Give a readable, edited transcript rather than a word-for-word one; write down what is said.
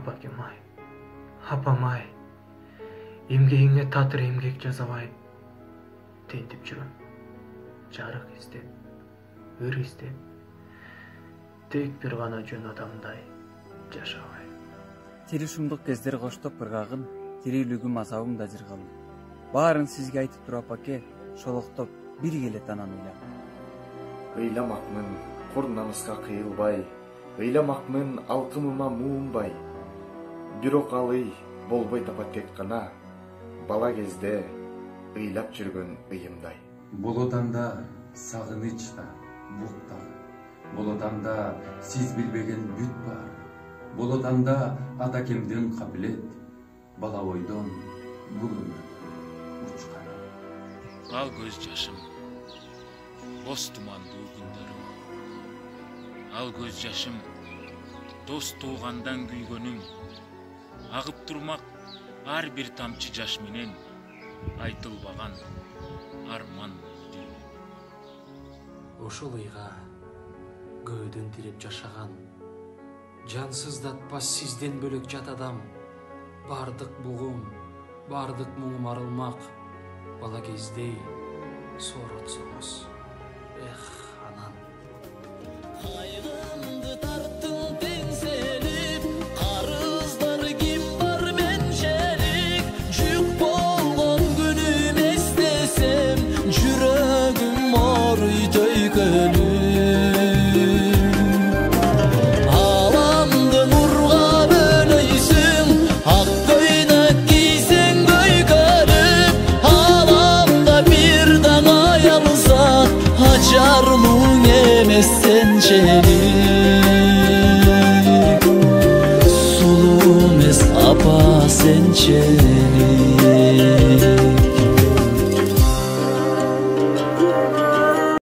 Апакем-ай, апам-ай, эмгегиңе татыр эмгек жасабай тентип жүрөм. Жарык издеп, өр издеп, тек бир гана жөн адамдай жашабай. Тири шумдук кездер коштоп ыргагын, тирүүлүгүм азабым да жыргалды. Баарын сизге айтып туруп аке, шолоктоп бир келет анан ыйлап. Ыйламакмын, кур намыска кыйылбай, ыйламакмын алкымыма муунбай. Бирок алы болбой тапат тек гана, бала кезде ыйлап жүргөн ыйымдай. Бул отанда сагыныч да, бук да. Бул отанда сиз билбеген бүт бар. Бул отанда атакемдин кабилет, бала ойдон бул өмүрдө учкан. Ал көз жашым, боз тумандуу күндөрүм. Ал көз жашым, дос туугандан күйгөнүм. Агып турмак ар бир тамчы жаш менен, айтылбаган арман дүйнө. Ошол ыйга көөдөн тирип жашаган, жансыздатпас сизден бөлөк жат адам. Бардык бугум, бардык муңум арылмак, бала кезде сооротсоңуз. Эх, анан. Кайгымды тарттың теңселип, карыздар ким бар менчелик. Жүк болгон күнүм эстесем, жүрөгүм ооруй төйкөлүп. Аламды нурга бөлөйсүң, ак көйнөк кийсең көйкөлүп. Аламда бир дана аялса, ачар мұң емес сенчелик. Сулу емес апа сенчелик.